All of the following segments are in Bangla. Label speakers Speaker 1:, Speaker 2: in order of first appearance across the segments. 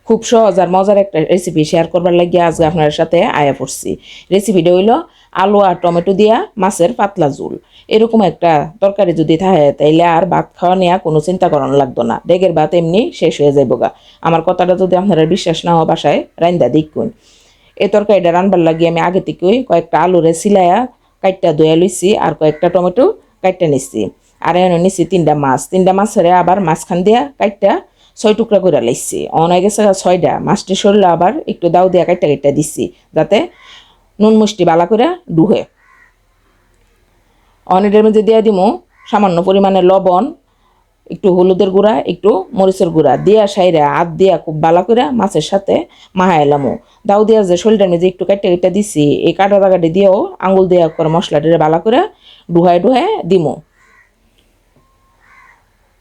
Speaker 1: খুব সহজ আর মজার একটা রেসিপি শেয়ার করবার লাগিয়ে আজকে আপনার সাথে আয়া পড়ছি। রেসিপিটা হইলো আলু আর টমেটো দিয়া মাছের পাতলা ঝোল। এরকম একটা তরকারি যদি থাকে তাইলে আর ভাত খাওয়া নিয়ে কোনো চিন্তা করানো লাগতো না, ডেগের ভাত এমনি শেষ হয়ে যাইব গা। আমার কথাটা যদি আপনারা বিশ্বাস না হয় বাসায় রাইন্দা দেখুন। এই তরকারিটা রানবার লাগিয়ে আমি আগে থেকেই কয়েকটা আলুরে সিলাইয়া কাইটটা ধুয়ে লইছি আর কয়েকটা টমেটো কাইটটা নিচ্ছি। আর এনে নিচ্ছি 3টা মাছ, 3টা মাছের আবার মাঝখান দিয়া কাইটটা 6 টুকরা করে লাইছি। অনেক গেছে 6টা মাছটি সরলে আবার একটু দাও দিয়া কাইটটা কাইটটা দিচ্ছি যাতে নুন মুষ্টি বালা করে ডুহে। অনেকের মধ্যে দিয়ে দিমু সামান্য পরিমাণে লবণ, একটু হলুদের গুঁড়া, একটু মরিচের গুঁড়া দিয়া সাইরা হাত দিয়া খুব বালা করে মাছের সাথে মাহাইলামু। দাও দিয়া যে শরীরটার মধ্যে একটু কাটতে কাটতে দিছি, এই কাটা দাগাটি দিয়েও আঙুল দিয়া করে মশলাটা বালা করে ডুহায় ডুহায় দিমু।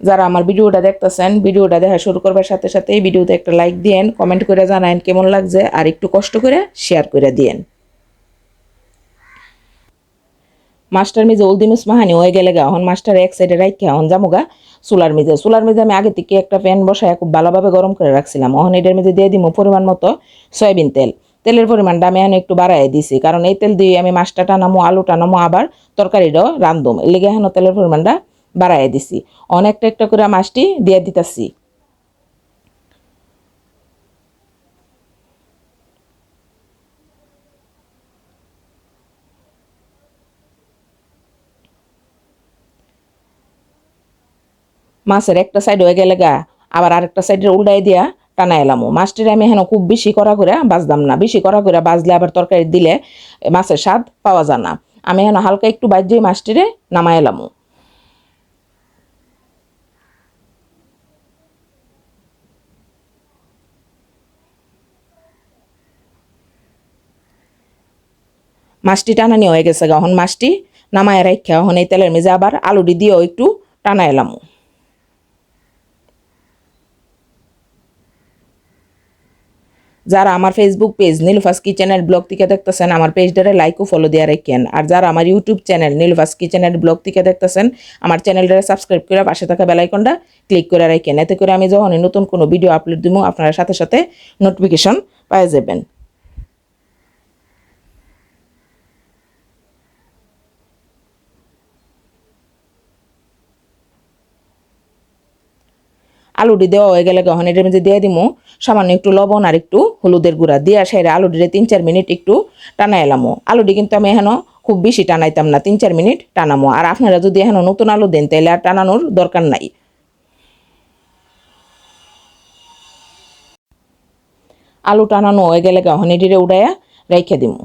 Speaker 1: যারা আমার ভিডিওটা দেখতেছেন, ভিডিওটা দেখা শুরু করবার সাথে সাথে এই ভিডিওতে একটা লাইক দিয়েন, কমেন্ট করে জানায়েন কেমন লাগছে, আর একটু কষ্ট করে শেয়ার করে দিয়েন। মাছটার মিজে ওলদি মুস মাহানি হয়ে গেলে গা এখন মাছটার এক সাইডে রাখি এখন যামুগা চুলার মিজে আমি আগে থেকে একটা প্যান বসায় খুব ভালোভাবে গরম করে রাখছিলাম। এখন এটার মধ্যে দিয়ে দিব পরিমাণ মতো সয়াবিন তেল। তেলের পরিমাণটা আমি এখন একটু বাড়াই দিছি, কারণ এই তেল দিয়ে আমি মাছটা টানামো, আলু টানামো, আবার তরকারিটাও রান্ধুম, এর লেগে এখন তেলের পরিমাণটা বাড়াই দিছি। অনেকটা একটা করে মাছটি দিয়ে দিতেছি। মাছের একটা সাইড হয়ে গেলে গা আবার আরেকটা সাইডের উল্টাই দিয়া টানা এলামো। মাছটির আমি এখন খুব বেশি করা করে বাজলাম না, বেশি করা করে বাজলে আবার তরকারি দিলে মাছের স্বাদ পাওয়া যায় না। আমি এখন হালকা একটু বাজিয়ে মাছটিরে নামাই এলামো। মাছটি টানানি হয়ে গেছে গা, এখন মাছটি নামায় রাখা এখন এই তেলের মেজে আবার আলুটি দিয়েও একটু টানা এলামো। যারা আমার Facebook page Nilufa's kitchen and blog থেকে দেখতেছেন, আমার পেজটারে লাইক ও ফলো দিয়ে রাখেন। আর যারা আমার YouTube channel Nilufa's kitchen and blog থেকে দেখতেছেন, আমার চ্যানেলটারে সাবস্ক্রাইব করে পাশে থাকা বেল আইকনটা ক্লিক করে রাখেন। এতে করে আমি যখনই নতুন কোনো ভিডিও আপলোড দিব আপনারা সাথে সাথে নোটিফিকেশন পেয়ে যাবেন। আলুটি দেওয়া হয়ে গেলে গহন এটার মধ্যে দিয়ে দিমু সামান্য একটু লবণ আর একটু হলুদের গুঁড়া দিয়া সেরে আলুটিরে 3-4 মিনিট একটু টানা এলামো। আলুটি কিন্তু আমি এখনো খুব বেশি টানাইতাম না, 3-4 মিনিট টানামো। আর আপনারা যদি এখনো নতুন আলু দেন তাহলে আর টানানোর দরকার নাই। আলু টানানো হয়ে গেলে গহন এটিরে উড়াইয়া রেখে দিমু।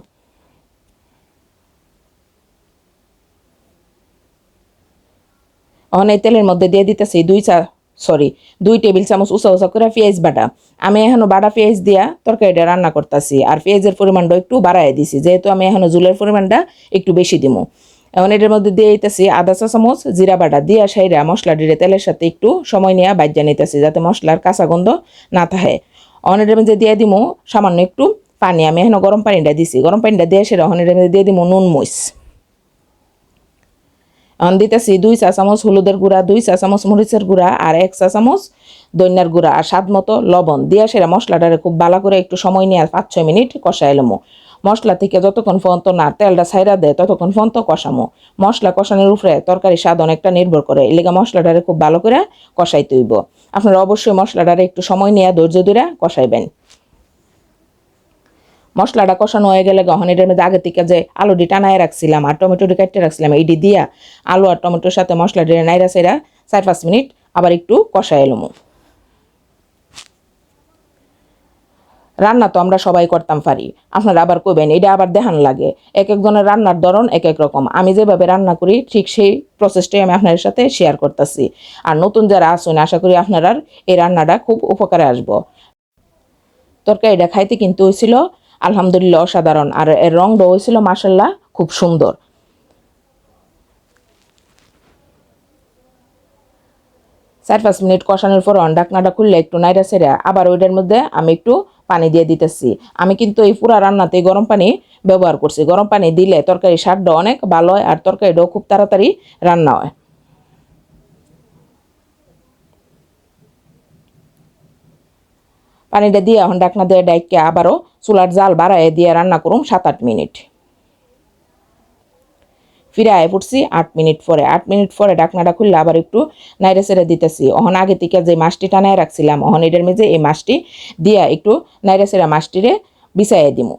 Speaker 1: এখন এই তেলের মধ্যে দিয়ে দিতেছি 2 টেবিল চামচ উঁচা উঁচা করে পেঁয়াজ বাটা। আমি এখনো বাটা পেঁয়াজ দিয়া তরকারিটা রান্না করতেছি, আর পেঁয়াজের পরিমাণটা একটু বাড়াই দিছি যেহেতু আমি এখনো জুলের পরিমাণটা একটু বেশি দিমু। এখন এটার মধ্যে দিয়ে দিতেছি আধা চা চামচ জিরা বাটা দিয়া সাইরা মশলা ডিরে তেলের সাথে একটু সময় নিয়ে বাজ্যা নিতেছি যাতে মশলার কাঁচা গন্ধ না থাকে। এখন এটার মধ্যে দিয়ে দিমু সামান্য একটু পানি। আমি এখনো গরম পানিটা দিছি, গরম পানিটা দিয়ে সেরা এখন এটার মধ্যে দিয়ে দিমু নুন মরিচ। এখন দিতেছি 2 চা চামচ হলুদের গুঁড়া, 2 চা চামচ মরিচের গুঁড়া, আর 1 চা চামচ ধনিয়ার গুঁড়া, আর স্বাদ মতো লবণ দিয়া সেরা মশলাটারে খুব ভালো করে একটু সময় নিয়ে 5-6 মিনিট কষাইলামো। মশলা থেকে যতক্ষণ পর্যন্ত না তেলটা ছাইরা দেয় ততক্ষণ পর্যন্ত কষামো। মশলা কষানোর উপরে তরকারি স্বাদ অনেকটা নির্ভর করে, এই লেগে মশলাটারে খুব ভালো করে কষাইতে হইব। আপনারা অবশ্যই মশলাটারে একটু সময় নিয়ে ধৈর্য ধরে কষাইবেন। মশলাটা কষানো হয়ে গেলে গহন এটার মধ্যে আগে থেকে যে আলুটি টানায় রাখছিলাম আর টমেটোটি কাটতে রাখছিলাম এইটি দিয়া আলু আর টমেটোর সাথে মশলাটি নাইরা সাইরা 4-5 মিনিট আবার একটু কষাই এলুমু। রান্না তো আমরা সবাই করতাম পারি, আপনারা আবার কইবেন এটা আবার দেখান লাগে। এক একজনের রান্নার ধরন এক এক রকম, আমি যেভাবে রান্না করি ঠিক সেই প্রসেসটাই আমি আপনাদের সাথে শেয়ার করতেছি। আর নতুন যারা আসুন আশা করি আপনারা এই রান্নাটা খুব উপকারে আসবো। তরকারিটা খাইতে কিন্তু হয়েছিল আলহামদুলিল্লাহ অসাধারণ, আর এর রংটা হয়েছিল মাশাল্লাহ খুব সুন্দর। 4-5 মিনিট কষানোর পর ঢাকনাটা খুললে একটু নাইরা সেরা আবার ওইটার মধ্যে আমি একটু পানি দিয়ে দিতেছি। আমি কিন্তু এই পুরা রান্নাতে গরম পানি ব্যবহার করছি, গরম পানি দিলে তরকারি স্বাদটা অনেক ভালো হয় আর তরকারিটাও খুব তাড়াতাড়ি রান্না হয়। পানিটা দিয়ে এখন ডাকনা দিয়ে ডাইকে আবারও চুলার জাল বাড়ায় দিয়ে রান্না করুম 7-8 মিনিট। ফিরে আয় পড়ছি 8 মিনিট পরে। 8 মিনিট পরে ডাকনাটা খুললে আবার একটু নাইড়ে চেড়ে দিতেছি। অহন আগে থেকে যে মাছটি টানায় রাখছিলাম অহন এটার মেঝে এই মাছটি দিয়া একটু নাইড়ে চেড়ে মাছটিরে বিছাইয়ে দিমু।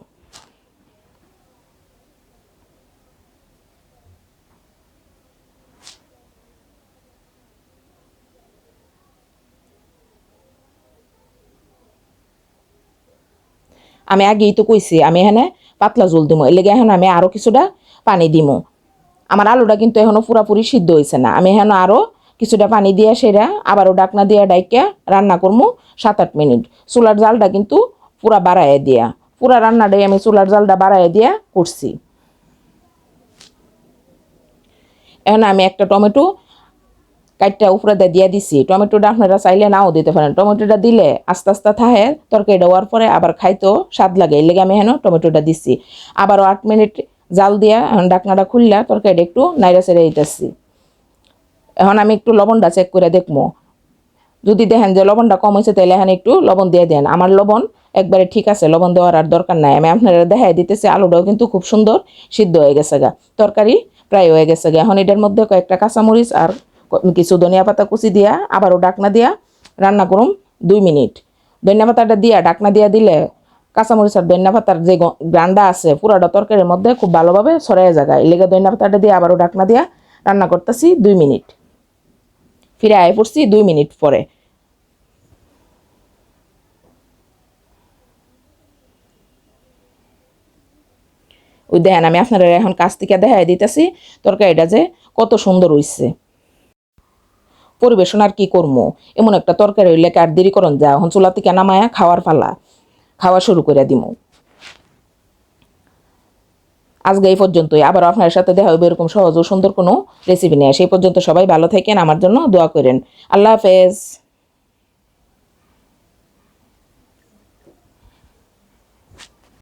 Speaker 1: আমি আগেই তো কইছি আমি এখানে পাতলা ঝোল দিমু, এর লেগে এখন আমি আরও কিছুটা পানি দিমু। আমার আলুটা কিন্তু এখনও পুরাপুরি সিদ্ধ হয়েছে না, আমি এখন আরও কিছুটা পানি দিয়ে সেরা আবারও ডাকনা দিয়ে ডাইকা রান্না করবো 7-8 মিনিট। চুলার জালটা কিন্তু পুরা বাড়াইয়া দিয়া, পুরা রান্নাটাই আমি চুলার জালটা বাড়াইয়া দিয়া করছি। এখন আমি একটা টমেটো কাইটটা উপরে দিয়ে দিছি। টমেটোটা আপনারা চাইলে নাও দিতে পারেন, টমেটোটা দিলে আস্তে আস্তে থাহে তরকারি দেওয়ার পরে আবার খাইতেও স্বাদ লাগে, এর লেগে আমি এখন টমেটোটা দিছি। আবারও 8 মিনিট জাল দিয়া এখন ডাকনাটা খুললা তরকারিটা একটু নাইড়া ছেড়ে দিতেছি। এখন আমি একটু লবণটা চেক করে দেখবো, যদি দেখেন যে লবণটা কম হয়েছে তাহলে এখানে একটু লবণ দিয়ে দেন। আমার লবণ একবারে ঠিক আছে, লবণ দেওয়ার আর দরকার নাই। আমি আপনারা দেখাই দিতেছি আলুটাও কিন্তু খুব সুন্দর সিদ্ধ হয়ে গেছে গা, তরকারি প্রায় হয়ে গেছে গা। এখন এটার মধ্যে কয়েকটা কাঁচামরিচ আর কিছু ধনিয়া পাতা কুচি দিয়া আবারও ডাকনা দিয়া রান্না করুম 2 মিনিট। ধনিয়া পাতাটা দিয়া ডাকনা দিয়া দিলে কাঁচামরিচ আর ধনিয়া পাতার যে গ্রান্ডা আছে পুরাটা তরকারির মধ্যে খুব ভালোভাবে ছড়াইয়া যায়। এর লেগে ধনিয়া পাতাটা দিয়ে আবারও ডাকনা দিয়া রান্না করতেছি 2 মিনিট। ফিরে আয় পড়ছি 2 মিনিট পরে। ওই দেখেন আমি আপনারা এখন কাছ থেকে দেখাই দিতেছি তরকারিটা যে কত সুন্দর হইছে। পরিবেশন আর কি করবো, এমন একটা তরকারি হইলে আর দেরি করন যা, এখন চুলা থেকে নামায়া খাওয়ার পালা, খাওয়া শুরু করে দিমু। আজকে এই পর্যন্তই, আবার আপনার সাথে দেখা হবে এরকম সহজ ও সুন্দর কোনো রেসিপি নিয়ে। সেই পর্যন্ত সবাই ভালো থাকেন, আমার জন্য দোয়া করেন। আল্লাহ হাফেজ।